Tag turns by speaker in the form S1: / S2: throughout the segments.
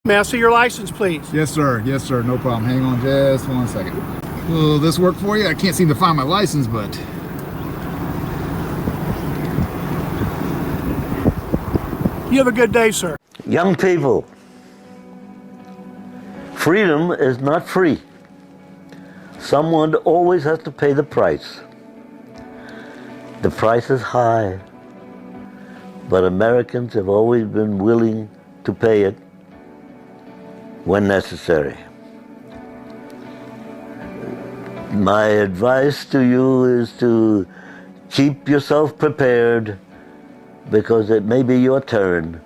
S1: May I see your license, please?
S2: Yes, sir. Yes, sir. No problem. Hang on just 1 second. Will this work for you? I can't seem to find my license, but...
S1: You have a good day, sir.
S3: Young people, freedom is not free. Someone always has to pay the price. The price is high, but Americans have always been willing to pay it when necessary. My advice to you is to keep yourself prepared, because it may be your turn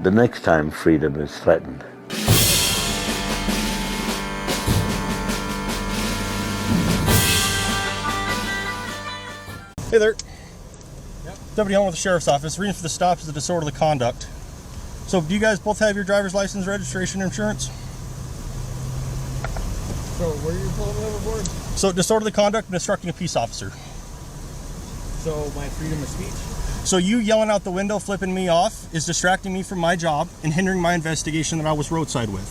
S3: the next time freedom is threatened.
S4: Hey there. Yep. Deputy Home with the Sheriff's Office. Reason for the stop is the disorderly conduct. So, do you guys both have your driver's license, registration, insurance?
S5: So, where are you pulling me overboard?
S4: So, disorderly conduct and obstructing a peace officer.
S5: So, my freedom of speech?
S4: So, you yelling out the window, flipping me off, is distracting me from my job and hindering my investigation that I was roadside with.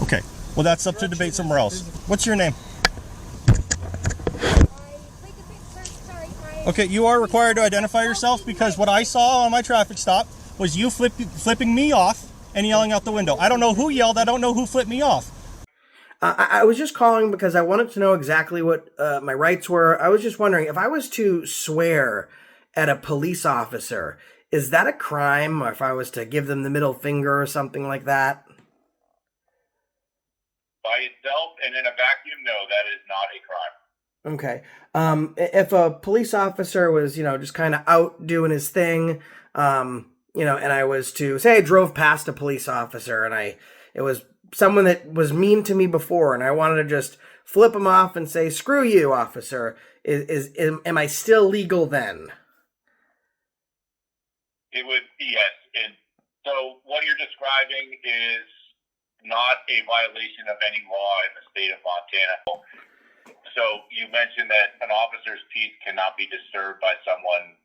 S5: No.
S4: Okay. Well, that's up to debate somewhere else. What's your name? Okay, you are required to identify yourself, because what I saw on my traffic stop was you flipping me off and yelling out the window. I don't know who yelled. I don't know who flipped me off.
S6: I was just calling because I wanted to know exactly what my rights were. I was just wondering, if I was to swear at a police officer, is that a crime? Or if I was to give them the middle finger or something like that?
S7: By itself and in a vacuum, no, that is not a crime.
S6: Okay. If a police officer was, just kind of out doing his thing, and I was to say I drove past a police officer and it was someone that was mean to me before, and I wanted to just flip him off and say, "Screw you, officer." Am I still legal then?
S7: It would, yes. And so what you're describing is not a violation of any law in the state of Montana. So you mentioned that an officer's peace cannot be disturbed by someone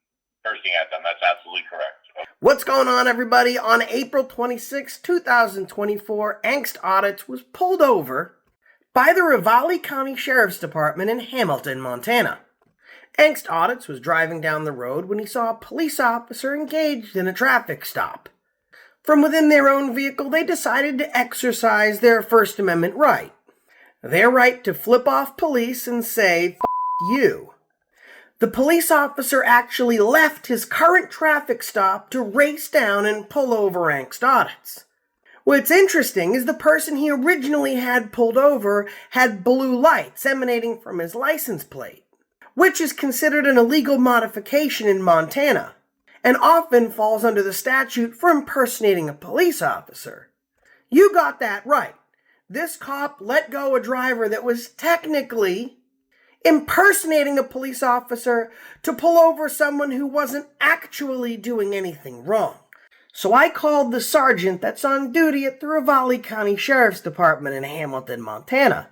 S7: cursing at them. That's absolutely correct.
S6: What's going on, everybody? On April 26, 2024, Angst Audits was pulled over by the Ravalli County Sheriff's Department in Hamilton, Montana. Angst Audits was driving down the road when he saw a police officer engaged in a traffic stop. From within their own vehicle, they decided to exercise their First Amendment right. Their right to flip off police and say, "F*** you." The police officer actually left his current traffic stop to race down and pull over Angst Audits. What's interesting is the person he originally had pulled over had blue lights emanating from his license plate, which is considered an illegal modification in Montana, and often falls under the statute for impersonating a police officer. You got that right. This cop let go a driver that was technically impersonating a police officer to pull over someone who wasn't actually doing anything wrong. So I called the sergeant that's on duty at the Ravalli County Sheriff's Department in Hamilton, Montana.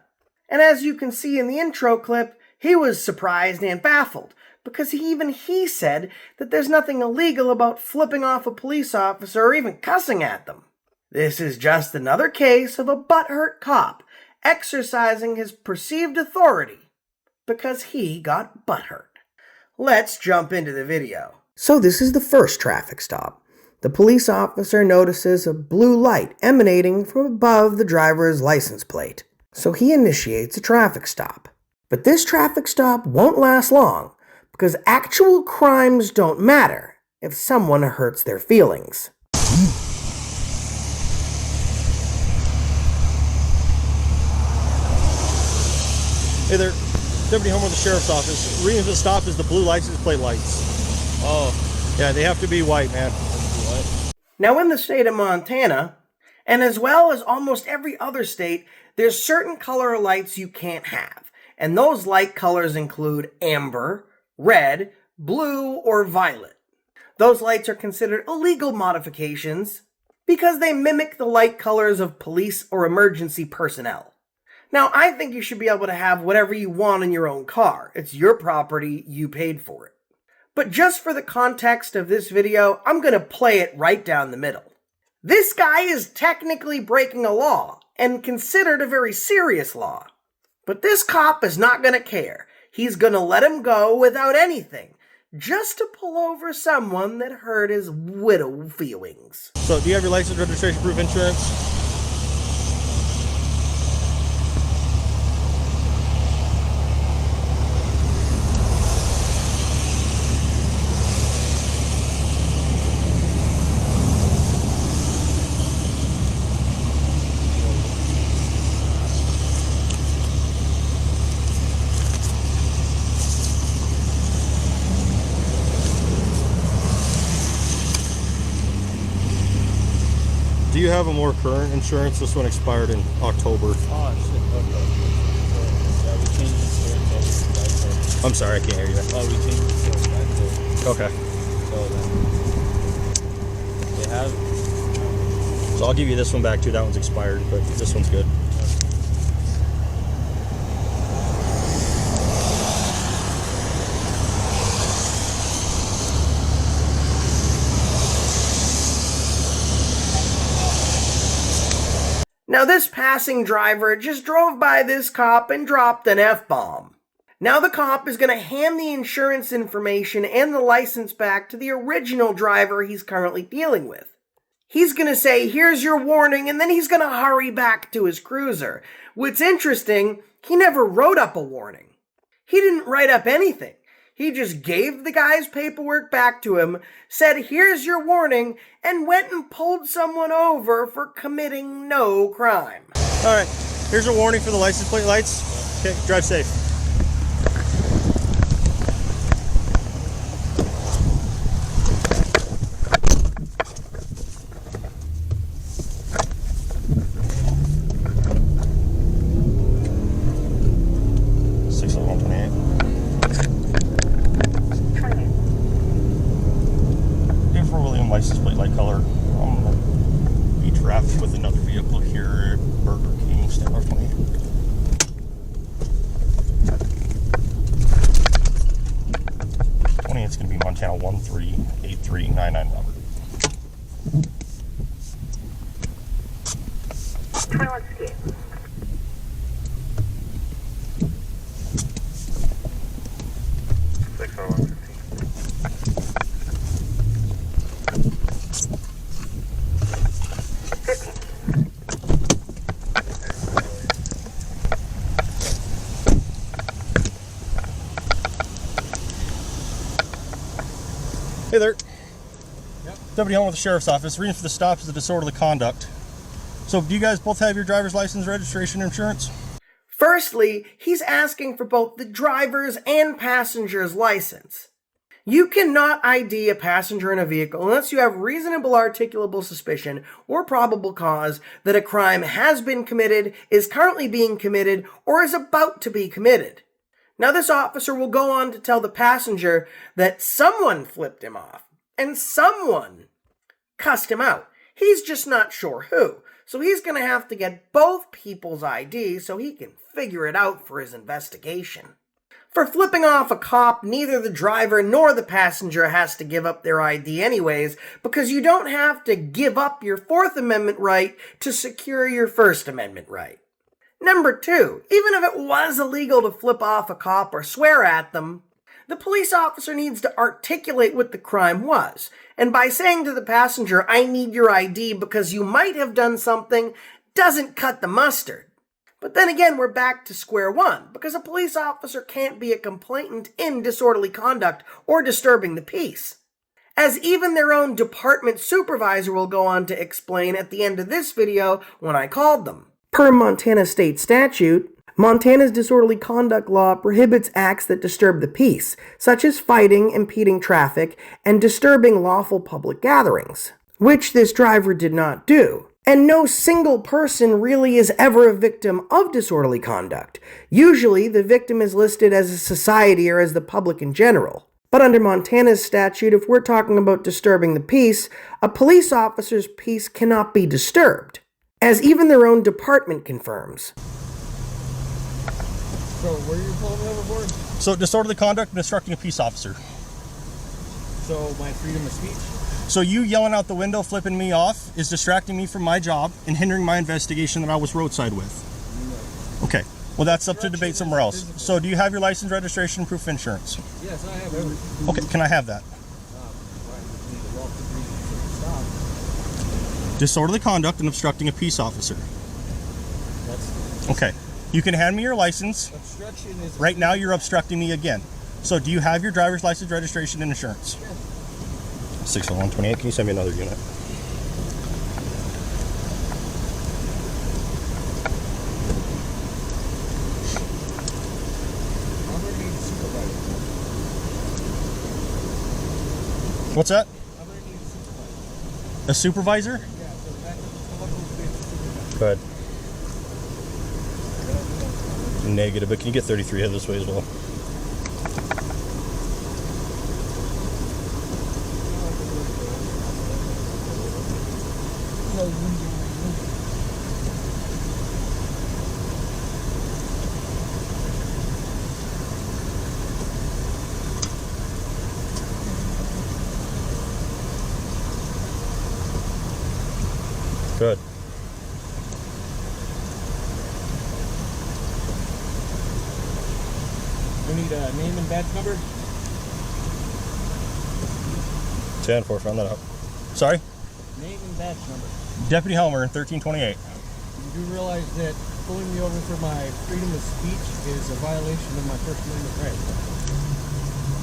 S6: And as you can see in the intro clip, he was surprised and baffled, because even he said that there's nothing illegal about flipping off a police officer or even cussing at them. This is just another case of a butthurt cop exercising his perceived authority because he got butthurt. Let's jump into the video. So this is the first traffic stop. The police officer notices a blue light emanating from above the driver's license plate. So he initiates a traffic stop. But this traffic stop won't last long, because actual crimes don't matter if someone hurts their feelings.
S4: Hey there. Deputy Home with the Sheriff's Office. Reason for the stop is the blue license plate lights.
S5: Oh.
S4: Yeah, they have to be white, man.
S6: Now, in the state of Montana, and as well as almost every other state, there's certain color lights you can't have. And those light colors include amber, red, blue, or violet. Those lights are considered illegal modifications because they mimic the light colors of police or emergency personnel. Now, I think you should be able to have whatever you want in your own car. It's your property, you paid for it. But just for the context of this video, I'm going to play it right down the middle. This guy is technically breaking a law, and considered a very serious law. But this cop is not going to care. He's going to let him go without anything, just to pull over someone that hurt his widow feelings.
S4: So, do you have your license, registration, proof, insurance? Do you have a more current insurance? This one expired in October.
S5: Oh, shit. Okay. Yeah, we changed insurance.
S4: I'm sorry, I can't hear you.
S5: Oh, we changed insurance.
S4: Okay.
S5: So then they have.
S4: So I'll give you this one back too. That one's expired, but this one's good.
S6: Now this passing driver just drove by this cop and dropped an F-bomb. Now the cop is going to hand the insurance information and the license back to the original driver he's currently dealing with. He's going to say, "Here's your warning," and then he's going to hurry back to his cruiser. What's interesting, he never wrote up a warning. He didn't write up anything. He just gave the guy's paperwork back to him, said, "Here's your warning," and went and pulled someone over for committing no crime.
S4: All right. Here's a warning for the license plate lights. Okay, drive safe. License plate light color. I'm gonna be trafficked with another vehicle here at Burger King. Stand by for me. It's gonna be Montana 138399 Robert.
S8: 21 ski.
S4: Hey there. Yep. Deputy Home with the Sheriff's Office. Reading for the stop is the disorderly conduct. So, do you guys both have your driver's license, registration, insurance?
S6: Firstly, he's asking for both the driver's and passenger's license. You cannot ID a passenger in a vehicle unless you have reasonable articulable suspicion or probable cause that a crime has been committed, is currently being committed, or is about to be committed. Now this officer will go on to tell the passenger that someone flipped him off and someone cussed him out. He's just not sure who. So he's going to have to get both people's ID so he can figure it out for his investigation. For flipping off a cop, neither the driver nor the passenger has to give up their ID anyways, because you don't have to give up your Fourth Amendment right to secure your First Amendment right. Number 2, even if it was illegal to flip off a cop or swear at them, the police officer needs to articulate what the crime was. And by saying to the passenger, "I need your ID because you might have done something," doesn't cut the mustard. But then again, we're back to square one, because a police officer can't be a complainant in disorderly conduct or disturbing the peace. As even their own department supervisor will go on to explain at the end of this video when I called them. Per Montana state statute, Montana's disorderly conduct law prohibits acts that disturb the peace, such as fighting, impeding traffic, and disturbing lawful public gatherings, which this driver did not do. And no single person really is ever a victim of disorderly conduct. Usually, the victim is listed as a society or as the public in general. But under Montana's statute, if we're talking about disturbing the peace, a police officer's peace cannot be disturbed, as even their own department confirms.
S5: So, were you pulling me overboard?
S4: So, disorderly conduct and obstructing a peace officer.
S5: So, my freedom of speech?
S4: So you yelling out the window, flipping me off, is distracting me from my job and hindering my investigation that I was roadside with. Okay, well that's up to debate somewhere else. So do you have your license, registration, proof of insurance?
S5: Yes, I have everything.
S4: Okay, can I have that? Disorderly conduct and obstructing a peace officer. Okay, you can hand me your license.
S5: Obstruction is...
S4: Right now you're obstructing me again. So do you have your driver's license, registration, and insurance? 60128, can you send me another unit? What's that? A supervisor? Go ahead. Negative, but can you get 33 head this way as well? Good.
S5: We need a name and badge number.
S4: 10-4, found that out. Sorry?
S5: Name and badge number.
S4: Deputy Helmer, 1328.
S5: You do realize that pulling me over for my freedom of speech is a violation of my First Amendment right.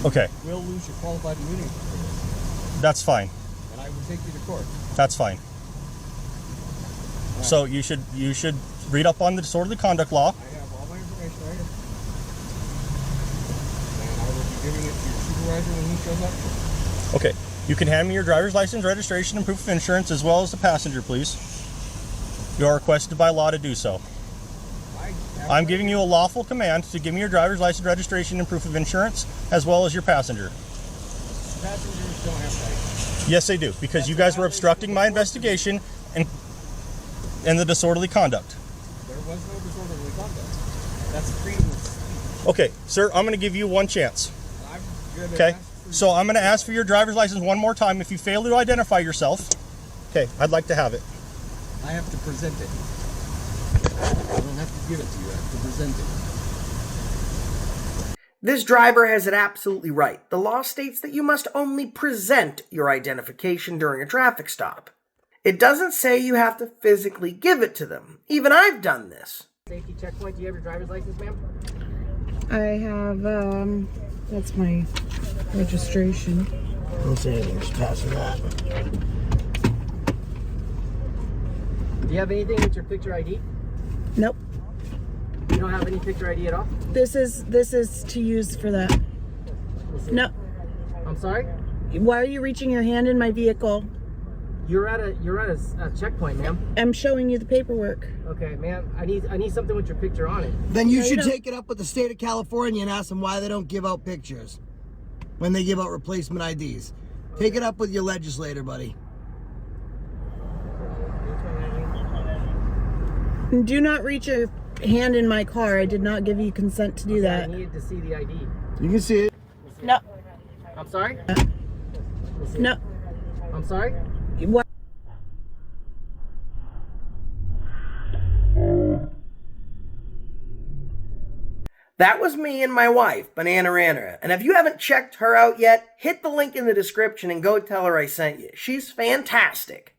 S4: Okay,
S5: We'll lose your qualified immunity for this,
S4: that's fine.
S5: and I will take you to court.
S4: That's fine. So you should read up on the disorderly conduct law.
S5: I have all my information right here. And I will be giving it to your supervisor when he shows up.
S4: Okay, you can hand me your driver's license, registration, and proof of insurance, as well as the passenger, please. You are requested by law to do so. I'm giving you a lawful command to give me your driver's license, registration, and proof of insurance, as well as your passenger.
S5: Passengers don't have rights.
S4: Yes, they do, because you guys were obstructing my investigation and the disorderly conduct.
S5: There was no disorderly conduct. That's freedom of speech.
S4: Okay, sir, I'm going to give you one chance.
S5: I'm gonna
S4: Okay,
S5: ask for
S4: so I'm going to ask for your driver's license one more time. If you fail to identify yourself, okay, I'd like to have it.
S5: I have to present it. I don't have to give it to you. I have to present it.
S6: This driver has it absolutely right. The law states that you must only present your identification during a traffic stop. It doesn't say you have to physically give it to them. Even I've done this.
S8: Safety checkpoint. Do you have your driver's license, ma'am?
S9: I have, that's my registration.
S8: Let's see, just passing that. Do you have anything with your picture ID?
S9: Nope.
S8: You don't have any picture ID at all?
S9: This is to use for that. No.
S8: I'm sorry?
S9: Why are you reaching your hand in my vehicle?
S8: You're at a checkpoint, ma'am.
S9: I'm showing you the paperwork.
S8: Okay, ma'am. I need something with your picture on it.
S10: Then you
S9: No, you
S10: should
S9: don't.
S10: take it up with the state of California and ask them why they don't give out pictures when they give out replacement IDs. Take it up with your legislator, buddy.
S9: Do not reach your hand in my car. I did not give you consent to do
S8: I
S9: that.
S8: needed to see the ID.
S10: You can see it.
S9: No.
S8: I'm sorry?
S9: No.
S8: I'm sorry?
S9: What?
S6: That was me and my wife, BANANER. And if you haven't checked her out yet, hit the link in the description and go tell her I sent you. She's fantastic.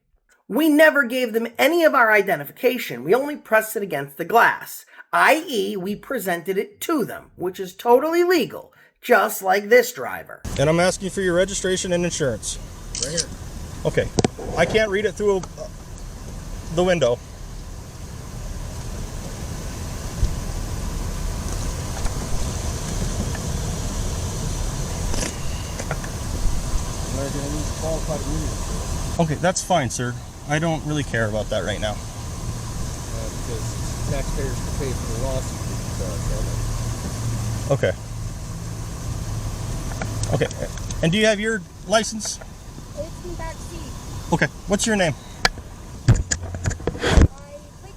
S6: We never gave them any of our identification. We only pressed it against the glass, i.e. we presented it to them, which is totally legal, just like this driver.
S4: And I'm asking for your registration and insurance.
S5: Right here.
S4: Okay, I can't read it through the window.
S5: We're gonna lose qualified immunity
S4: Okay, that's fine, sir. I don't really care about that right now.
S5: because taxpayers can pay for the lawsuit.
S4: Okay. Okay, and do you have your license?
S11: It's in the back seat.
S4: Okay, what's your name?
S11: I click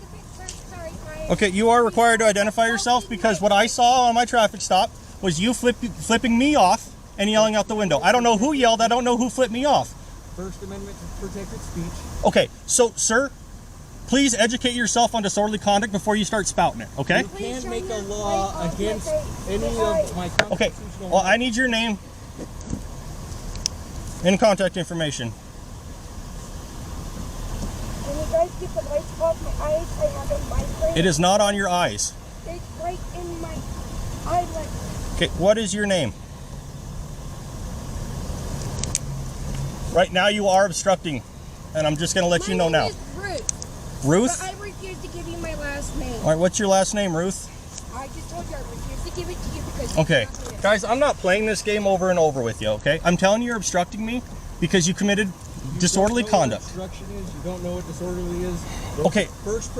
S11: a picture. Sorry, my.
S4: Okay, you are required to identify yourself because what I saw on my traffic stop was you flipping me off and yelling out the window. I don't know who yelled, I don't know who flipped me off.
S5: First Amendment protected speech.
S4: Okay, so, sir, please educate yourself on disorderly conduct before you start spouting it, okay?
S5: You can make a law against any of my constitutional
S4: Okay, well, I need your name and contact information.
S11: Can you guys get the lights off my eyes? I have a migraine.
S4: It is not on your eyes.
S11: It's right in my eyelid.
S4: Okay, what is your name? Right now you are obstructing, and I'm just going to let you know now.
S11: My name is Ruth.
S4: Ruth?
S11: But I refuse to give you my last name.
S4: All right, what's your last name, Ruth?
S11: I just told you I refuse to give it to you because
S4: Okay,
S11: you're not doing it.
S4: guys, I'm not playing this game over and over with you, okay? I'm telling you you're obstructing me because you committed disorderly conduct.
S5: Obstruction is. You don't know what disorderly is.
S4: Okay,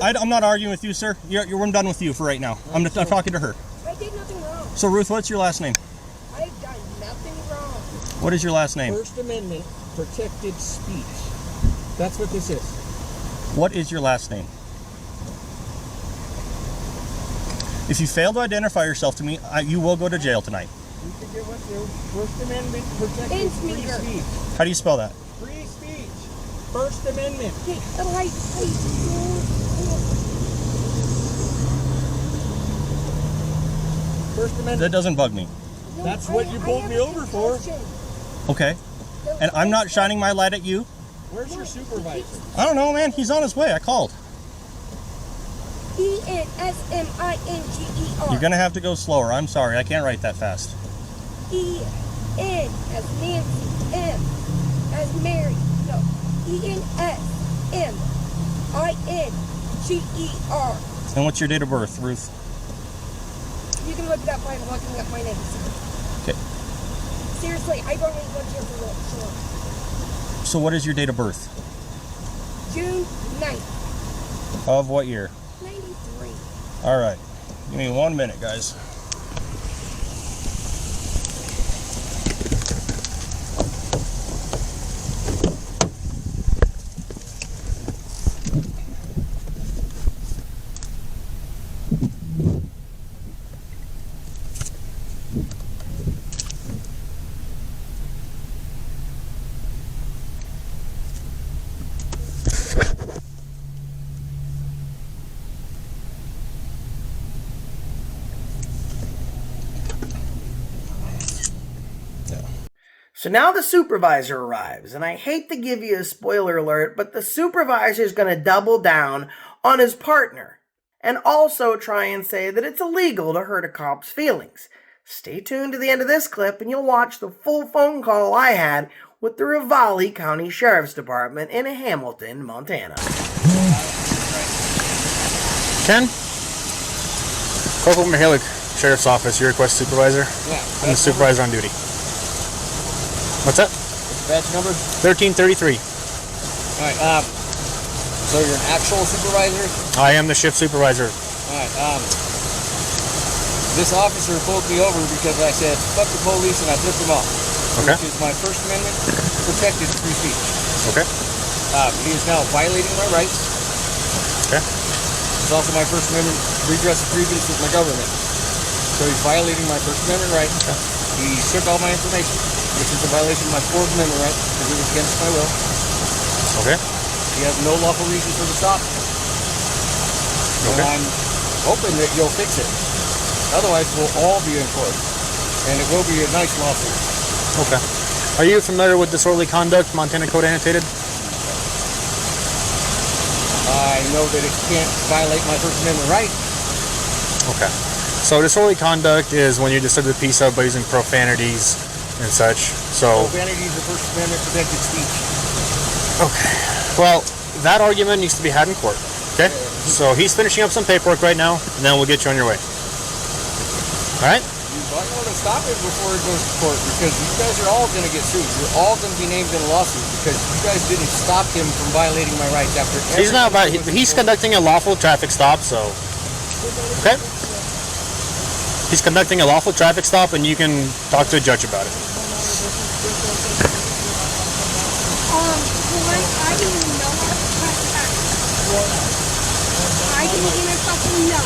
S4: I'm not arguing with you, sir. I'm done with you for right now. I'm talking to her.
S11: I did nothing wrong.
S4: So, Ruth, what's your last name?
S11: I've done nothing wrong.
S4: What is your last name?
S5: First Amendment protected speech. That's what this is.
S4: What is your last name? If you fail to identify yourself to me, you will go to jail tonight.
S5: You can get what you. First Amendment protected free speech.
S4: How do you spell that?
S5: Free speech. First Amendment. First Amendment.
S4: That doesn't bug me.
S5: That's what you pulled me over for.
S4: Okay. And I'm not shining my light at you.
S5: Where's your supervisor?
S4: I don't know, man. He's on his way. I called.
S11: E-N-S-M-I-N-G-E-R.
S4: You're going to have to go slower. I'm sorry. I can't write that fast.
S11: E-N as Nancy, M as Mary. No. E-N-S-M-I-N-G-E-R.
S4: And what's your date of birth, Ruth?
S11: You can look it up by looking up my name.
S4: Okay.
S11: Seriously, I don't even want you to look.
S4: So what is your date of birth?
S11: June 9th,
S4: Of what year?
S11: 93.
S4: All right. Give me 1 minute, guys.
S6: So now the supervisor arrives, and I hate to give you a spoiler alert, but the supervisor is going to double down on his partner and also try and say that it's illegal to hurt a cop's feelings. Stay tuned to the end of this clip and you'll watch the full phone call I had with the Ravalli County Sheriff's Department in Hamilton, Montana.
S12: Ken? Corporal Mihalik, Sheriff's Office, your request supervisor?
S5: Yeah.
S12: I'm the supervisor on duty. What's that?
S5: What's the badge number?
S12: 1333.
S5: Alright, so you're an actual supervisor?
S12: I am the shift supervisor.
S5: Alright, this officer pulled me over because I said, fuck the police, and I flipped him off.
S12: Okay.
S5: Which is my First Amendment protected free speech.
S12: Okay.
S5: He is now violating my rights.
S12: Okay.
S5: It's also my First Amendment redress of grievance with my government. So he's violating my First Amendment right. Okay. He took all my information, which is a violation of my Fourth Amendment right, because it was against my will.
S12: Okay.
S5: He has no lawful reason for the stop.
S12: Okay.
S5: And I'm hoping that you'll fix it. Otherwise, we'll all be in court. And it will be a nice lawsuit.
S12: Okay. Are you familiar with disorderly conduct, Montana Code Annotated?
S5: I know that it can't violate my First Amendment right.
S12: Okay. So disorderly conduct is when you disturb the peace of by using profanities and such. So
S5: Profanities are First Amendment protected speech.
S12: okay. Well, that argument needs to be had in court. Okay? So he's finishing up some paperwork right now, and then we'll get you on your way. Alright?
S5: You might want to stop it before it goes to court, because you guys are all going to get sued. You're all going to be named in a lawsuit because you guys didn't stop him from violating my rights after
S12: He's not about. He's conducting a lawful traffic stop, so okay. He's conducting a lawful traffic stop, and you can talk to a judge about it.
S11: I didn't even know how to trespass. I didn't even fucking know.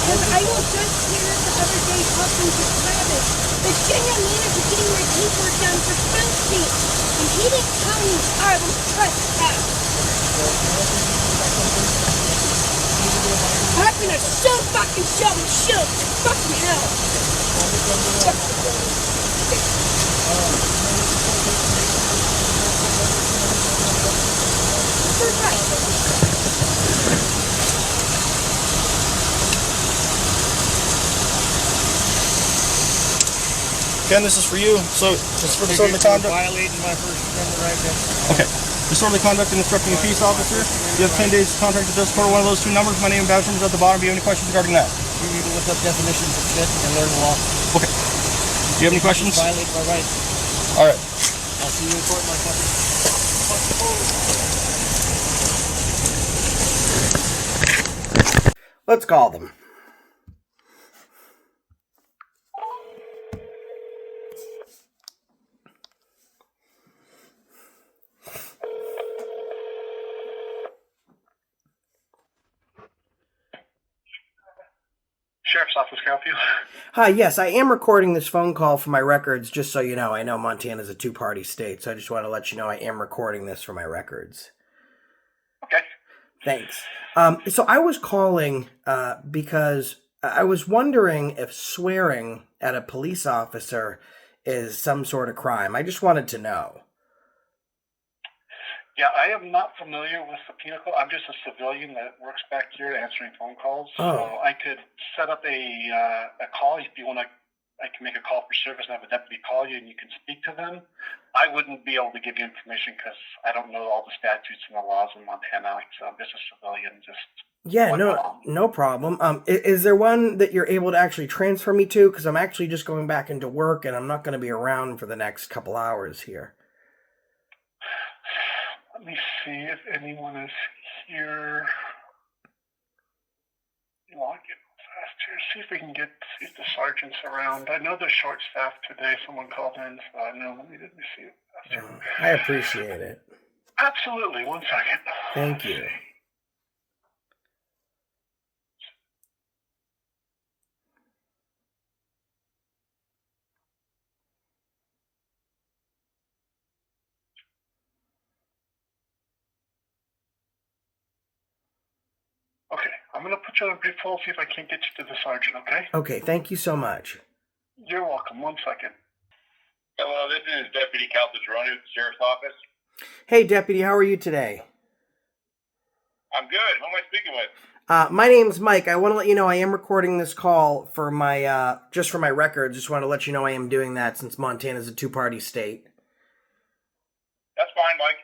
S11: Because I was just here the other day talking to Travis. The general manager getting my paperwork done for Front Street. And he didn't tell me I was trespassed. I'm gonna so fucking show and shoot. Fucking hell.
S4: Ken, this is for you. So, just for disorderly conduct.
S5: Violating my First Amendment right there.
S4: Okay. Disorderly conduct and obstructing a peace officer. You have 10 days to contact the justice court. One of those two numbers. My name and badge number is at the bottom. Do you have any questions regarding that?
S5: You need to look up definitions of shit and learn the law.
S4: Okay. Do you have any questions?
S5: Violate my rights.
S4: All right.
S5: I'll see you in court, my fucker.
S6: Let's call them.
S1: Sheriff's office, can I help you?
S6: Hi, yes, I am recording this phone call for my records, just so you know. I know Montana's a two-party state, so I just want to let you know I am recording this for my records.
S1: Okay.
S6: Thanks. So I was calling because I was wondering if swearing at a police officer is some sort of crime. I just wanted to know.
S1: Yeah, I am not familiar with the penal code. I'm just a civilian that works back here answering phone calls.
S6: Oh.
S1: So I could set up a call if you want to. I can make a call for service and have a deputy call you and you can speak to them. I wouldn't be able to give you information because I don't know all the statutes and the laws in Montana. So I'm just a civilian.
S6: Yeah, no problem. Is there one that you're able to actually transfer me to? Because I'm actually just going back into work and I'm not going to be around for the next couple hours here.
S1: Let me see if anyone is here. Log in fast here. See if we can see if the sergeant's around. I know they're short staffed today. Someone called in, so I know. Let me see it fast here.
S6: I appreciate it.
S1: Absolutely. 1 second.
S6: Thank you.
S1: Okay, I'm going to put you on a brief hold, see if I can't get you to the sergeant, okay?
S6: Okay, thank you so much.
S1: You're welcome. 1 second.
S7: Hello, this is Deputy Calderon at the Sheriff's Office.
S6: Hey, Deputy, how are you today?
S7: I'm good. Who am I speaking with?
S6: My name's Mike. I want to let you know I am recording this call for my, just for my records. Just want to let you know I am doing that since Montana's a two-party state.
S7: That's fine, Mike.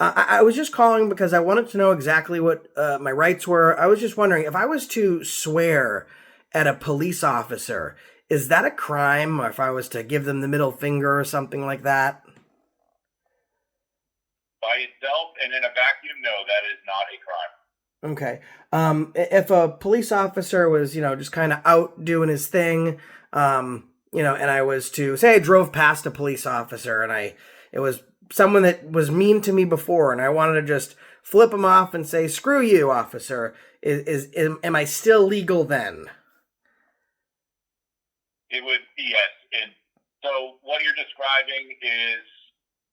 S6: I was just calling because I wanted to know exactly what my rights were. I was just wondering, if I was to swear at a police officer, is that a crime? Or if I was to give them the middle finger or something like that?
S7: By itself and in a vacuum, no, that is not a crime.
S6: Okay. If a police officer was, just kind of out doing his thing, and I was to say I drove past a police officer and it was someone that was mean to me before, and I wanted to just flip him off and say, "Screw you, officer." Am I still legal then?
S7: It would, yes. And so what you're describing is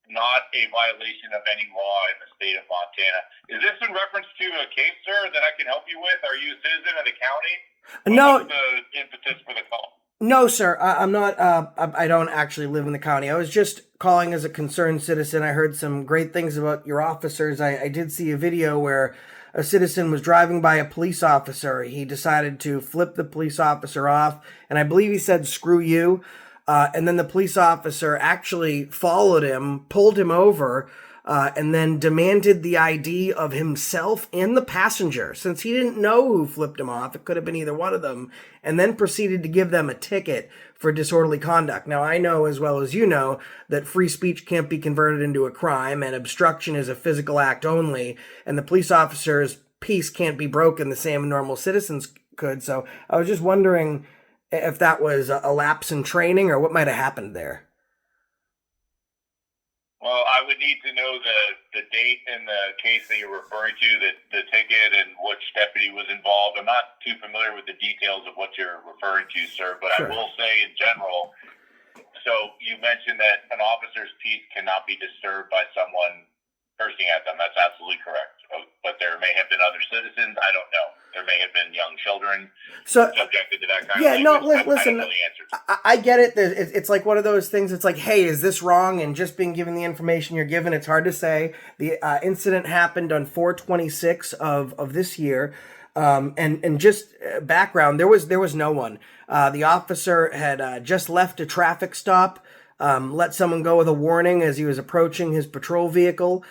S7: not a violation of any law in the state of Montana. Is this in reference to a case, sir, that I can help you with? Are you a citizen of the county?
S6: No.
S7: What's the impetus for the call?
S6: No, sir. I'm not. I don't actually live in the county. I was just calling as a concerned citizen. I heard some great things about your officers. I did see a video where a citizen was driving by a police officer. He decided to flip the police officer off, and I believe he said, "Screw you." And then the police officer actually followed him, pulled him over, and then demanded the ID of himself and the passenger. Since he didn't know who flipped him off, it could have been either one of them, and then proceeded to give them a ticket for disorderly conduct. Now, I know as well as you know that free speech can't be converted into a crime, and obstruction is a physical act only, and the police officer's peace can't be broken the same normal citizens could. So I was just wondering if that was a lapse in training or what might have happened there.
S7: Well, I would need to know the date in the case that you're referring to, the ticket, and which deputy was involved. I'm not too familiar with the details of what you're referring to, sir, but
S6: Sure.
S7: I will say in general, so you mentioned that an officer's peace cannot be disturbed by someone cursing at them. That's absolutely correct. But there may have been other citizens. I don't know. There may have been young children subjected to that kind of language.
S6: Listen,
S7: I don't know the answer to.
S6: I get it. It's like one of those things. It's like, hey, is this wrong? And just being given the information you're given, it's hard to say. The incident happened on 4/26 of this year. And just background, there was no one. The officer had just left a traffic stop, let someone go with a warning as he was approaching his patrol vehicle.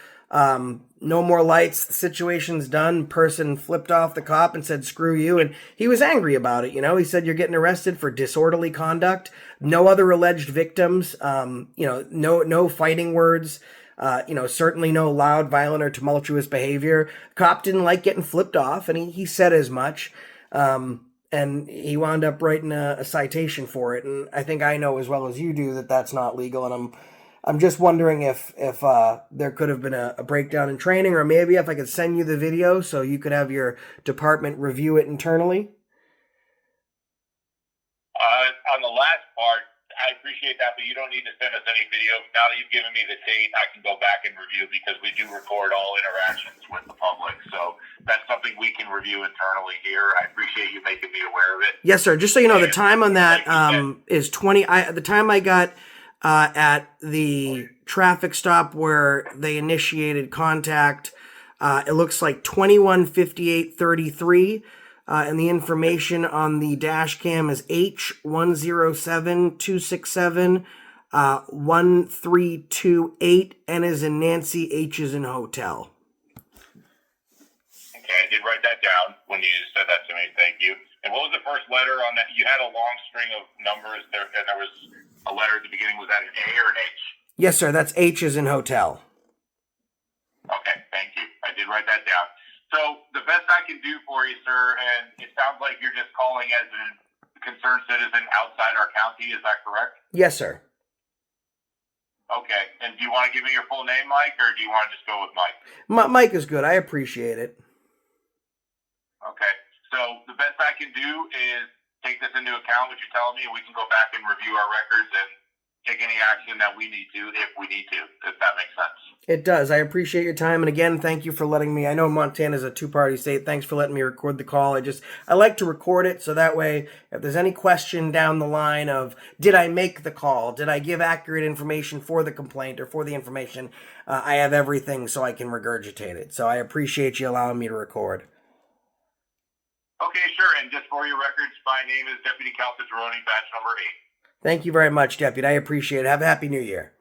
S6: No more lights. The situation's done. Person flipped off the cop and said, "Screw you." And he was angry about it. He said, "You're getting arrested for disorderly conduct." No other alleged victims. No fighting words. Certainly no loud, violent, or tumultuous behavior. Cop didn't like getting flipped off, and he said as much. And he wound up writing a citation for it. And I think I know as well as you do that that's not legal. And I'm just wondering if there could have been a breakdown in training, or maybe if I could send you the video so you could have your department review it internally.
S7: On the last part, I appreciate that, but you don't need to send us any video. Now that you've given me the date, I can go back and review because we do record all interactions with the public. So that's something we can review internally here. I appreciate you making me aware of it.
S6: Yes, sir. Just so you know, the time on that is 20. The time I got at the traffic stop where they initiated contact, it looks like 21:58:33. And the information on the dash cam is H1072671328, N is in Nancy, H is in hotel.
S7: Okay, I did write that down when you said that to me. Thank you. And what was the first letter on that? You had a long string of numbers there, and there was a letter at the beginning. Was that an A or an H?
S6: Yes, sir. That's H is in hotel.
S7: Okay, thank you. I did write that down. So the best I can do for you, sir, and it sounds like you're just calling as a concerned citizen outside our county. Is that correct?
S6: Yes, sir.
S7: Okay. And do you want to give me your full name, Mike, or do you want to just go with Mike?
S6: Mike is good. I appreciate it.
S7: Okay. So the best I can do is take this into account, what you're telling me, and we can go back and review our records and take any action that we need to, if we need to, if that makes sense.
S6: It does. I appreciate your time. And again, thank you for letting me. I know Montana is a two-party state. Thanks for letting me record the call. I like to record it so that way, if there's any question down the line of, did I make the call? Did I give accurate information for the complaint or for the information? I have everything so I can regurgitate it. So I appreciate you allowing me to record.
S7: Okay, sure. And just for your records, my name is Deputy Calcitroni, badge number 8.
S6: Thank you very much, Deputy. I appreciate it. Have a happy New Year.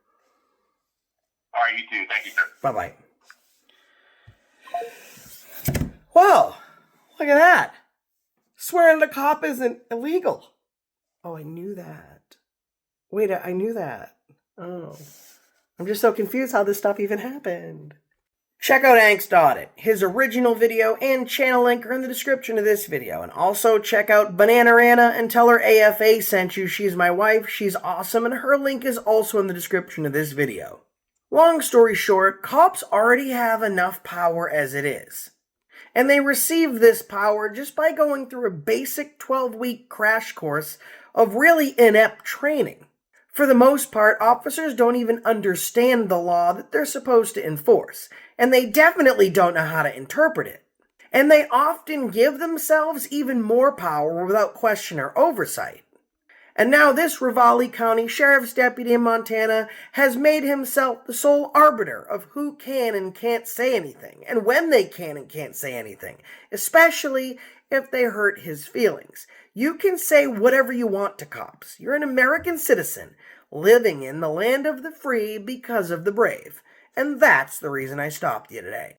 S7: All right, you too. Thank you, sir.
S6: Bye-bye. Wow, look at that. Swearing at a cop isn't illegal. Oh, I knew that. Wait, I knew that. Oh. I'm just so confused how this stuff even happened. Check out Angst Audit. His original video and channel link are in the description of this video. And also check out BANANER Anna and tell her AFA sent you. She's my wife. She's awesome. And her link is also in the description of this video. Long story short, cops already have enough power as it is. And they receive this power just by going through a basic 12-week crash course of really inept training. For the most part, officers don't even understand the law that they're supposed to enforce, and they definitely don't know how to interpret it. And they often give themselves even more power without question or oversight. And now this Ravalli County Sheriff's Deputy in Montana has made himself the sole arbiter of who can and can't say anything, and when they can and can't say anything, especially if they hurt his feelings. You can say whatever you want to cops. You're an American citizen living in the land of the free because of the brave. And that's the reason I stopped you today.